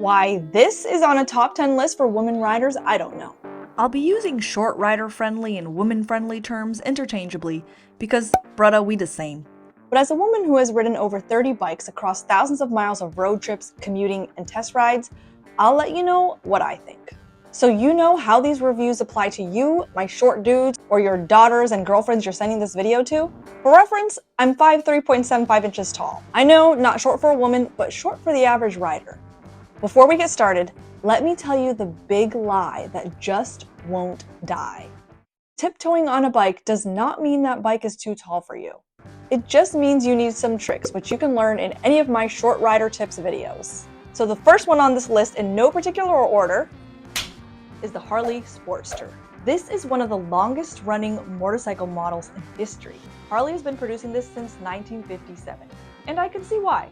Why this is on a top 10 list for women riders, I don't know. I'll be using short rider-friendly and women-friendly terms interchangeably because, brudda, we the same. But as a woman who has ridden over 30 bikes across thousands of miles of road trips, commuting, and test rides, I'll let you know what I think. So you know how these reviews apply to you, my short dudes, or your daughters and girlfriends you're sending this video to? For reference, I'm 5'3.75 inches tall. I know, not short for a woman, but short for the average rider. Before we get started, let me tell you the big lie that just won't die. Tiptoeing on a bike does not mean that bike is too tall for you. It just means you need some tricks, which you can learn in any of my short rider tips videos. So the first one on this list, in no particular order, is the Harley Sportster. This is one of the longest running motorcycle models in history. Harley has been producing this since 1957, and I can see why.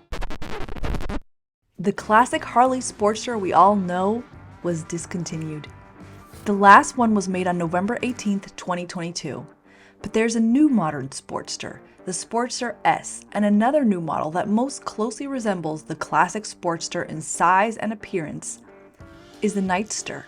The classic Harley Sportster we all know was discontinued. The last one was made on November 18th, 2022. But there's a new modern Sportster, the Sportster S, and another new model that most closely resembles the classic Sportster in size and appearance is the Nightster.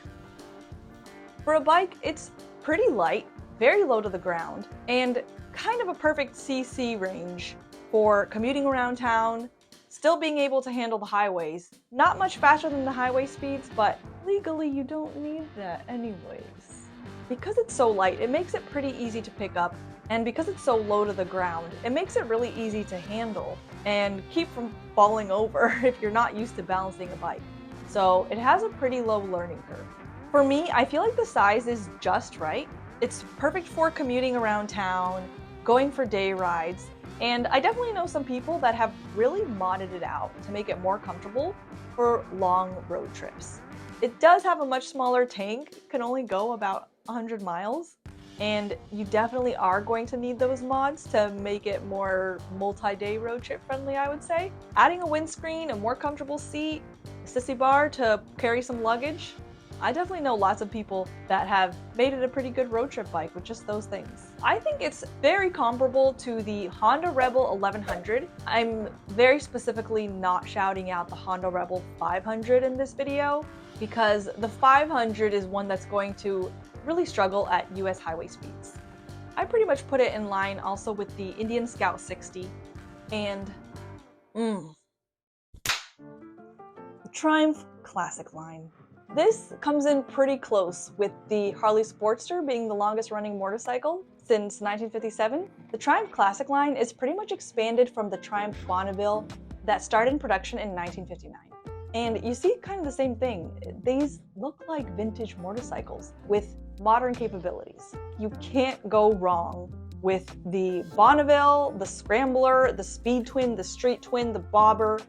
For a bike, it's pretty light, very low to the ground, and kind of a perfect CC range for commuting around town, still being able to handle the highways. Not much faster than the highway speeds, but legally you don't need that anyways. Because it's so light, it makes it pretty easy to pick up, and because it's so low to the ground, it makes it really easy to handle and keep from falling over if you're not used to balancing a bike. So it has a pretty low learning curve. For me, I feel like the size is just right. It's perfect for commuting around town, going for day rides, and I definitely know some people that have really modded it out to make it more comfortable for long road trips. It does have a much smaller tank, can only go about 100 miles, and you definitely are going to need those mods to make it more multi-day road trip friendly, I would say. Adding a windscreen, a more comfortable seat, a sissy bar to carry some luggage. I definitely know lots of people that have made it a pretty good road trip bike with just those things. I think it's very comparable to the Honda Rebel 1100. I'm very specifically not shouting out the Honda Rebel 500 in this video because the 500 is one that's going to really struggle at US highway speeds. I pretty much put it in line also with the Indian Scout 60 and the Triumph Classic line. This comes in pretty close with the Harley Sportster being the longest running motorcycle since 1957. The Triumph Classic line is pretty much expanded from the Triumph Bonneville that started in production in 1959. And you see kind of the same thing. These look like vintage motorcycles with modern capabilities. You can't go wrong with the Bonneville, the Scrambler, the Speed Twin, the Street Twin, the Bobber.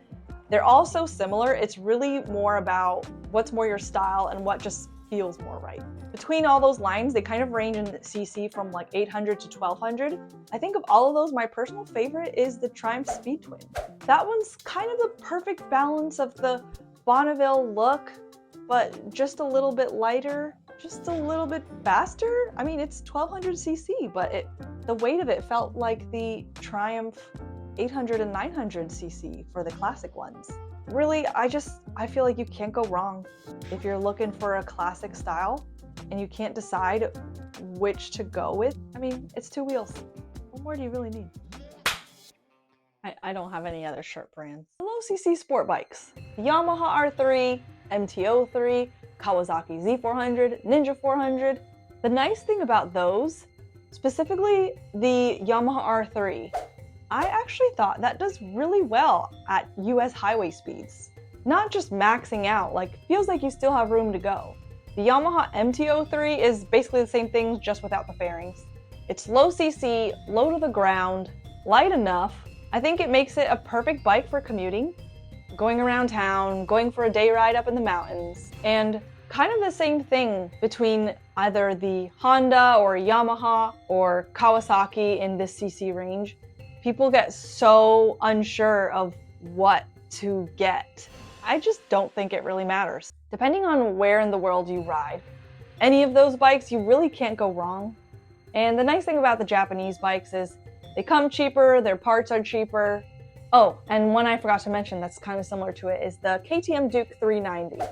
They're all so similar. It's really more about what's more your style and what just feels more right. Between all those lines, they kind of range in CC from like 800 to 1200. I think of all of those, my personal favorite is the Triumph Speed Twin. That one's kind of the perfect balance of the Bonneville look, but just a little bit lighter, just a little bit faster. I mean, it's 1200 cc, but the weight of it felt like the Triumph 800 and 900 cc for the classic ones. Really, I feel like you can't go wrong if you're looking for a classic style and you can't decide which to go with. I mean, it's two wheels. What more do you really need? I don't have any other shirt brands. Low cc sport bikes. The Yamaha R3, MT07, Kawasaki Z400, Ninja 400. The nice thing about those, specifically the Yamaha R3, I actually thought that does really well at US highway speeds. Not just maxing out, feels like you still have room to go. The Yamaha MT03 is basically the same thing, just without the fairings. It's low cc, low to the ground, light enough. I think it makes it a perfect bike for commuting, going around town, going for a day ride up in the mountains, and kind of the same thing between either the Honda or Yamaha or Kawasaki in this cc range. People get so unsure of what to get. I just don't think it really matters. Depending on where in the world you ride, any of those bikes, you really can't go wrong. And the nice thing about the Japanese bikes is they come cheaper, their parts are cheaper, Oh, and one I forgot to mention that's kind of similar to it is the KTM Duke 390.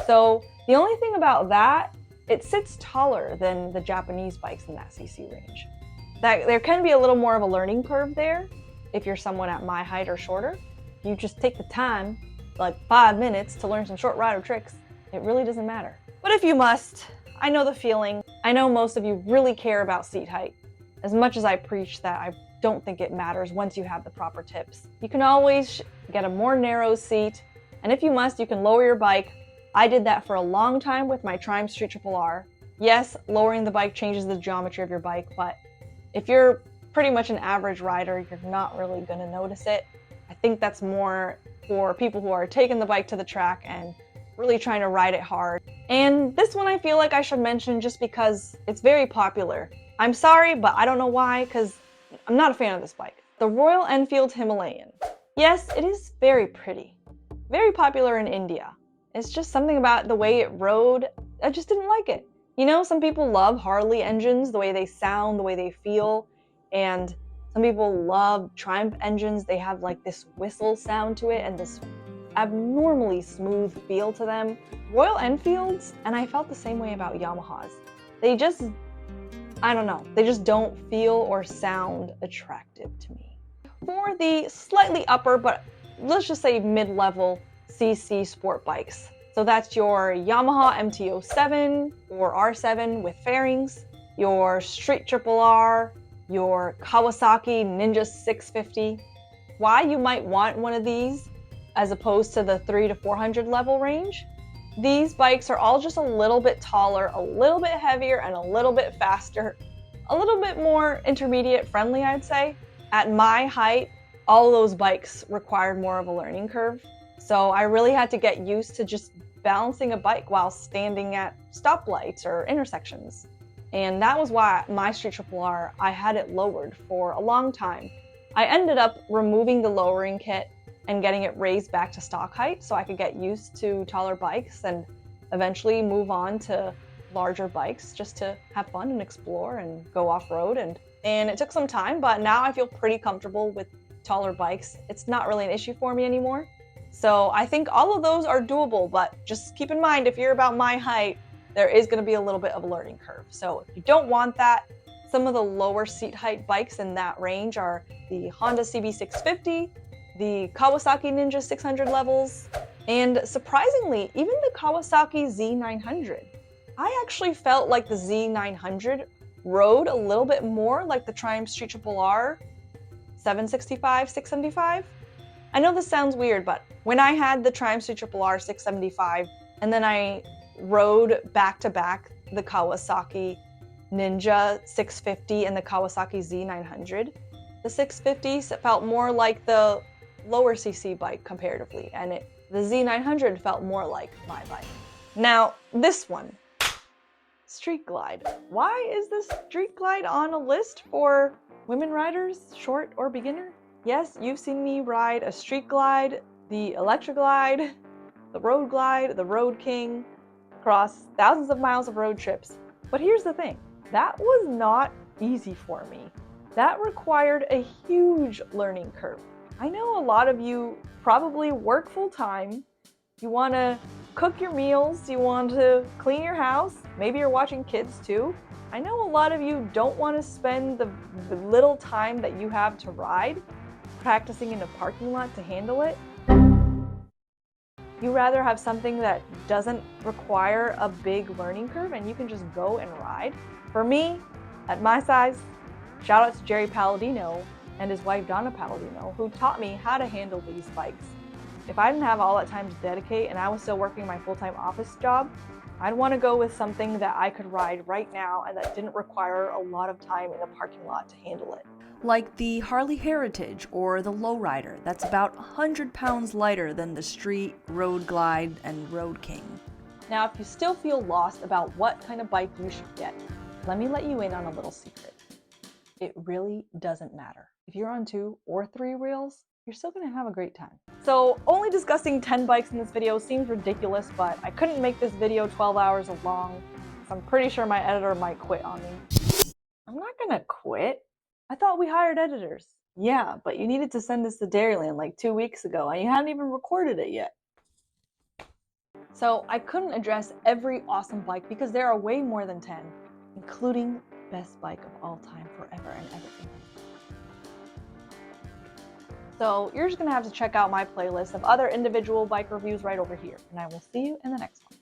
So the only thing about that, it sits taller than the Japanese bikes in that CC range. There can be a little more of a learning curve there if you're someone at my height or shorter. You just take the time, like 5 minutes, to learn some short rider tricks. It really doesn't matter. But if you must, I know the feeling. I know most of you really care about seat height. As much as I preach that, I don't think it matters once you have the proper tips. You can always get a more narrow seat, and if you must, you can lower your bike. I did that for a long time with my Triumph Street Triple R. Yes, lowering the bike changes the geometry of your bike, but if you're pretty much an average rider, you're not really gonna notice it. I think that's more for people who are taking the bike to the track and really trying to ride it hard. And this one I feel like I should mention just because it's very popular. I'm sorry, but I don't know why, because I'm not a fan of this bike. The Royal Enfield Himalayan. Yes, it is very pretty. Very popular in India. It's just something about the way it rode, I just didn't like it. You know, some people love Harley engines, the way they sound, the way they feel, and some people love Triumph engines. They have like this whistle sound to it and this abnormally smooth feel to them. Royal Enfields, and I felt the same way about Yamahas. They just, I don't know, they just don't feel or sound attractive to me. For the slightly upper, but let's just say mid-level CC sport bikes. So that's your Yamaha MT07 or R7 with fairings, your Street Triple R, your Kawasaki Ninja 650. Why you might want one of these as opposed to the 300 to 400 level range? These bikes are all just a little bit taller, a little bit heavier, and a little bit faster. A little bit more intermediate friendly, I'd say. At my height, all of those bikes required more of a learning curve. So I really had to get used to just balancing a bike while standing at stoplights or intersections. And that was why my Street Triple R, I had it lowered for a long time. I ended up removing the lowering kit and getting it raised back to stock height so I could get used to taller bikes and eventually move on to larger bikes just to have fun and explore and go off-road. And it took some time, but now I feel pretty comfortable with taller bikes. It's not really an issue for me anymore. So I think all of those are doable, but just keep in mind, if you're about my height, there is going to be a little bit of a learning curve. So if you don't want that, some of the lower seat height bikes in that range are the Honda CB650, the Kawasaki Ninja 600 levels, and surprisingly, even the Kawasaki Z900. I actually felt like the Z900 rode a little bit more like the Triumph Street Triple R 765, 675. I know this sounds weird, but when I had the Triumph Street Triple R 675, and then I rode back-to-back the Kawasaki Ninja 650 and the Kawasaki Z900, the 650 felt more like the lower CC bike comparatively, and the Z900 felt more like my bike. Now, this one, Street Glide. Why is this Street Glide on a list for women riders, short or beginner? Yes, you've seen me ride a Street Glide, the Electra Glide, the Road Glide, the Road King, across thousands of miles of road trips. But here's the thing, that was not easy for me. That required a huge learning curve. I know a lot of you probably work full-time, you want to cook your meals, you want to clean your house, maybe you're watching kids too. I know a lot of you don't want to spend the little time that you have to ride practicing in a parking lot to handle it. You rather have something that doesn't require a big learning curve and you can just go and ride. For me, at my size, shout out to Jerry Palladino and his wife Donna Palladino, who taught me how to handle these bikes. If I didn't have all that time to dedicate and I was still working my full-time office job, I'd want to go with something that I could ride right now and that didn't require a lot of time in a parking lot to handle it. Like the Harley Heritage or the Lowrider, that's about 100 pounds lighter than the Street, Road Glide, and Road King. Now, if you still feel lost about what kind of bike you should get, let me let you in on a little secret. It really doesn't matter. If you're on 2 or 3 wheels, you're still gonna have a great time. So only discussing 10 bikes in this video seems ridiculous, but I couldn't make this video 12 hours long, so I'm pretty sure my editor might quit on me. I'm not gonna quit. I thought we hired editors. Yeah, but you needed to send this to Dairyland like 2 weeks ago, and you hadn't even recorded it yet. So I couldn't address every awesome bike because there are way more than 10, including best bike of all time forever and ever. So you're just gonna have to check out my playlist of other individual bike reviews right over here, and I will see you in the next one.